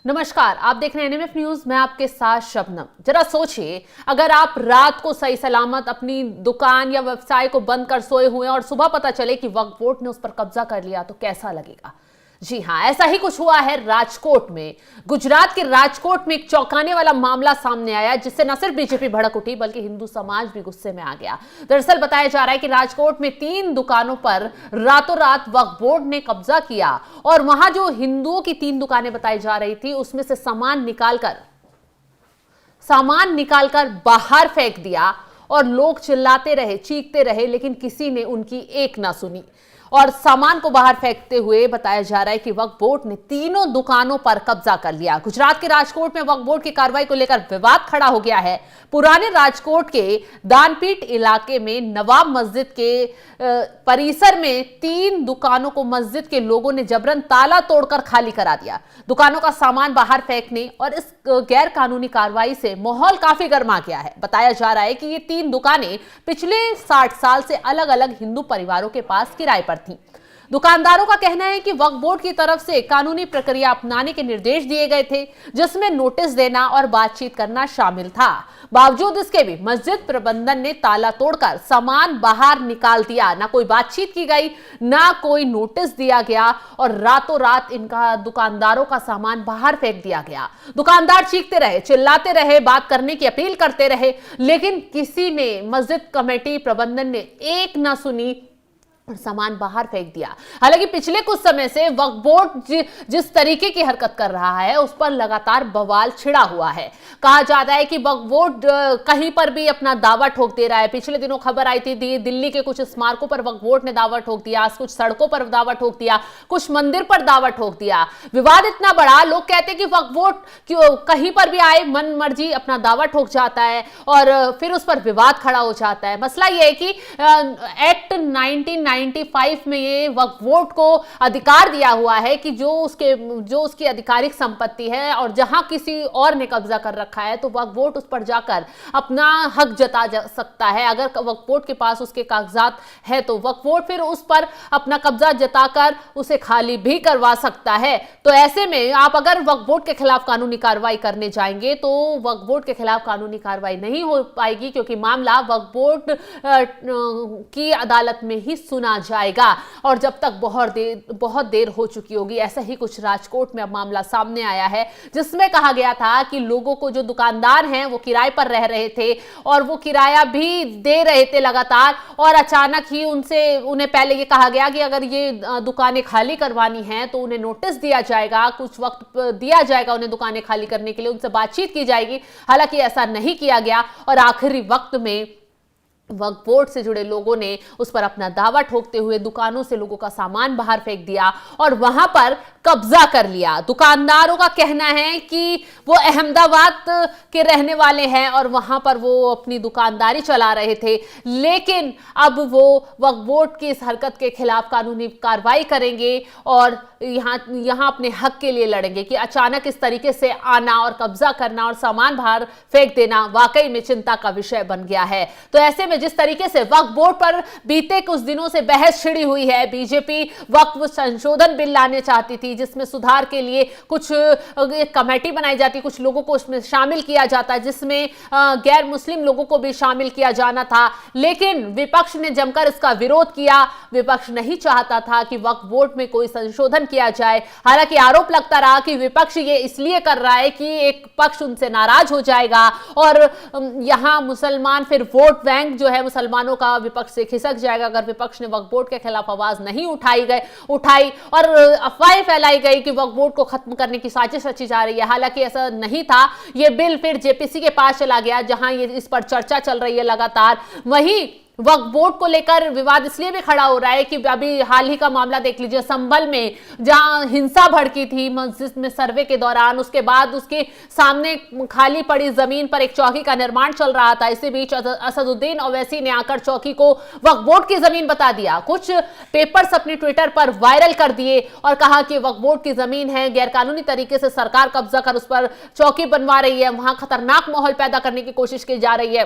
नमस्कार, आप देख रहे हैं एनएमएफ न्यूज। मैं आपके साथ शबनम। जरा सोचिए, अगर आप रात को सही सलामत अपनी दुकान या व्यवसाय को बंद कर सोए हुए और सुबह पता चले कि वक्फ बोर्ड ने उस पर कब्जा कर लिया तो कैसा लगेगा। जी हां, ऐसा ही कुछ हुआ है राजकोट में। गुजरात के राजकोट में एक चौंकाने वाला मामला सामने आया, जिससे न सिर्फ बीजेपी भड़क उठी बल्कि हिंदू समाज भी गुस्से में आ गया। दरअसल बताया जा रहा है कि राजकोट में 3 दुकानों पर रातों रात वक्फ बोर्ड ने कब्जा किया और वहां जो हिंदुओं की 3 दुकानें बताई जा रही थी, उसमें से सामान निकालकर बाहर फेंक दिया और लोग चिल्लाते रहे, चीखते रहे, लेकिन किसी ने उनकी एक ना सुनी और सामान को बाहर फेंकते हुए बताया जा रहा है कि वक्फ बोर्ड ने तीनों दुकानों पर कब्जा कर लिया। गुजरात के राजकोट में वक्फ बोर्ड की कार्रवाई को लेकर विवाद खड़ा हो गया है। पुराने राजकोट के दानपीठ इलाके में नवाब मस्जिद के परिसर में 3 दुकानों को मस्जिद के लोगों ने जबरन ताला तोड़कर खाली करा दिया। दुकानों का सामान बाहर फेंकने और इस गैर कानूनी कार्रवाई से माहौल काफी गर्मा गया है। बताया जा रहा है कि ये 3 दुकानें पिछले 60 साल से अलग अलग हिंदू परिवारों के पास किराए पर थी। दुकानदारों का कहना है कि वक्फ बोर्ड की तरफ से कानूनी प्रक्रिया अपनाने के निर्देश दिए गए थे, जिसमें नोटिस देना और बातचीत करना शामिल था। बावजूद इसके भी मस्जिद प्रबंधन ने ताला तोड़कर सामान बाहर निकाल दिया। ना कोई बातचीत की गई, ना कोई नोटिस दिया गया और रातों रात इनका दुकानदारों का सामान बाहर फेंक दिया गया। दुकानदार चीखते रहे, चिल्लाते रहे, बात करने की अपील करते रहे, लेकिन किसी ने, मस्जिद कमेटी प्रबंधन ने एक ना सुनी और सामान बाहर फेंक दिया। हालांकि पिछले कुछ समय से वक्फ बोर्ड जिस तरीके की हरकत कर रहा है, उस पर लगातार बवाल छिड़ा हुआ है। कहा जाता है कि वक्फ बोर्ड कहीं पर भी अपना दावा ठोक दे रहा है। पिछले दिनों खबर आई थी दिल्ली के कुछ स्मारकों पर वक्फ बोर्ड ने दावा ठोक दिया, कुछ सड़कों पर दावा ठोक दिया, कुछ मंदिर पर दावा ठोक दिया। विवाद इतना बड़ा, लोग कहते हैं कि वक्फ बोर्ड कहीं पर भी आए, मन मर्जी अपना दावा ठोक जाता है और फिर उस पर विवाद खड़ा हो जाता है। मसला यह है कि एक्ट 1995 में ये वक्फ बोर्ड को अधिकार दिया हुआ है कि जो उसकी आधिकारिक संपत्ति है और जहां किसी और ने कब्जा कर रखा है तो वक्फ बोर्ड उस पर जाकर अपना हक जता जा सकता है। अगर वक्फ बोर्ड के पास उसके कागजात है तो वक्फ बोर्ड फिर उस पर अपना कब्जा जताकर उसे खाली भी करवा सकता है। तो ऐसे में आप अगर वक्फ बोर्ड के खिलाफ कानूनी कार्रवाई करने जाएंगे तो वक्फ बोर्ड के खिलाफ कानूनी कार्रवाई नहीं हो पाएगी, क्योंकि मामला वक्फ बोर्ड की अदालत में ही सुना जाएगा और जब तक बहुत देर हो चुकी होगी। ऐसा ही कुछ राजकोट में अब मामला सामने आया है, जिसमें कहा गया था कि लोगों को, जो दुकानदार हैं, वो किराए पर रह रहे थे और वो किराया भी दे रहे थे लगातार, और अचानक ही उन्हें पहले ये कहा गया कि अगर ये दुकानें खाली करवानी हैं तो उन्हें नोटिस दिया जाएगा, कुछ वक्त दिया जाएगा उन्हें दुकानें खाली करने के लिए, उनसे बातचीत की जाएगी। हालांकि ऐसा नहीं किया गया और आखिरी वक्त में वक्फ बोर्ड से जुड़े लोगों ने उस पर अपना दावा ठोकते हुए दुकानों से लोगों का सामान बाहर फेंक दिया और वहां पर कब्जा कर लिया। दुकानदारों का कहना है कि वो अहमदाबाद के रहने वाले हैं और वहां पर वो अपनी दुकानदारी चला रहे थे, लेकिन अब वो वक्फ बोर्ड की इस हरकत के खिलाफ कानूनी कार्रवाई करेंगे और यहां अपने हक के लिए लड़ेंगे कि अचानक इस तरीके से आना और कब्जा करना और सामान बाहर फेंक देना वाकई में चिंता का विषय बन गया है। तो ऐसे में जिस तरीके से वक्फ बोर्ड पर बीते कुछ दिनों से बहस छिड़ी हुई है, बीजेपी वक्फ संशोधन बिल लाने चाहती थी जिसमें सुधार के लिए कुछ कमेटी बनाई जाती, कुछ लोगों को उसमें शामिल किया जाता, जिसमें गैर मुस्लिम लोगों को भी शामिल किया जाना था, लेकिन विपक्ष ने जमकर इसका विरोध किया। विपक्ष नहीं चाहता था कि वक्फ बोर्ड में कोई संशोधन किया जाए। हालांकि आरोप लगता रहा कि विपक्ष ये इसलिए कर रहा है कि एक पक्ष उनसे नाराज हो जाएगा और यहां मुसलमान फिर वोट बैंक जो है मुसलमानों का विपक्ष से खिसक जाएगा अगर विपक्ष ने वक्फ बोर्ड के खिलाफ आवाज नहीं उठाई और अफवाहें फैलाई गई कि वक्फ बोर्ड को खत्म करने की साजिश रची जा रही है। हालांकि ऐसा नहीं था। यह बिल फिर जेपीसी के पास चला गया, जहां ये इस पर चर्चा चल रही है लगातार। वहीं वक्फ बोर्ड को लेकर विवाद इसलिए भी खड़ा हो रहा है कि अभी हाल ही का मामला देख लीजिए, संभल में जहां हिंसा भड़की थी मस्जिद में सर्वे के दौरान, उसके बाद उसके सामने खाली पड़ी जमीन पर एक चौकी का निर्माण चल रहा था। इसी बीच असदुद्दीन ओवैसी ने आकर चौकी को वक्फ बोर्ड की जमीन बता दिया, कुछ पेपर्स अपने ट्विटर पर वायरल कर दिए और कहा कि वक्फ बोर्ड की जमीन है, गैरकानूनी तरीके से सरकार कब्जा कर उस पर चौकी बनवा रही है, वहां खतरनाक माहौल पैदा करने की कोशिश की जा रही है।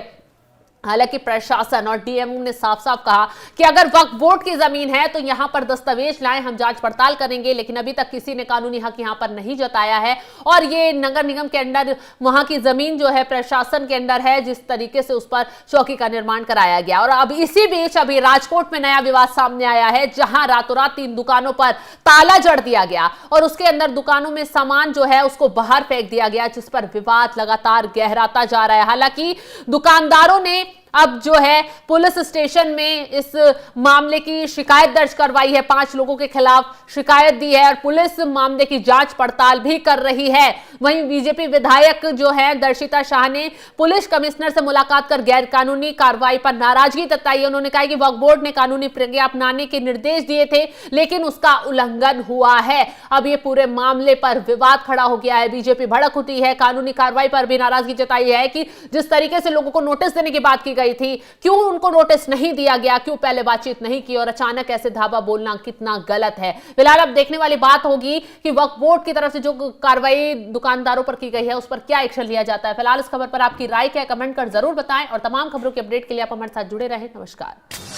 हालांकि प्रशासन और डीएमओ ने साफ साफ कहा कि अगर वक्फ बोर्ड की जमीन है तो यहां पर दस्तावेज लाएं, हम जांच पड़ताल करेंगे, लेकिन अभी तक किसी ने कानूनी हक यहां पर नहीं जताया है। और ये नगर निगम के अंडर वहां की जमीन जो है प्रशासन के अंडर है, जिस तरीके से उस पर चौकी का निर्माण कराया गया। और अब इसी बीच अभी राजकोट में नया विवाद सामने आया है, जहां रातों रात 3 दुकानों पर ताला जड़ दिया गया और उसके अंदर दुकानों में सामान जो है उसको बाहर फेंक दिया गया, जिस पर विवाद लगातार गहराता जा रहा है। हालांकि दुकानदारों ने अब जो है पुलिस स्टेशन में इस मामले की शिकायत दर्ज करवाई है, 5 लोगों के खिलाफ शिकायत दी है और पुलिस मामले की जांच पड़ताल भी कर रही है। वहीं बीजेपी विधायक जो है दर्शिता शाह ने पुलिस कमिश्नर से मुलाकात कर गैर कानूनी कार्रवाई पर नाराजगी जताई। उन्होंने कहा कि वक्फ बोर्ड ने कानूनी प्रक्रिया अपनाने के निर्देश दिए थे, लेकिन उसका उल्लंघन हुआ है। अब ये पूरे मामले पर विवाद खड़ा हो गया है, बीजेपी भड़क उठी है, कानूनी कार्रवाई पर भी नाराजगी जताई है कि जिस तरीके से लोगों को नोटिस देने की बात की गई थी, क्यों उनको नोटिस नहीं दिया गया, क्यों पहले बातचीत नहीं की और अचानक ऐसे धावा बोलना कितना गलत है। फिलहाल अब देखने वाली बात होगी कि वक्फ बोर्ड की तरफ से जो कार्रवाई दुकानदारों पर की गई है उस पर क्या एक्शन लिया जाता है। फिलहाल इस खबर पर आपकी राय क्या है, कमेंट कर जरूर बताएं और तमाम खबरों के अपडेट के लिए आप हमारे साथ जुड़े रहें। नमस्कार।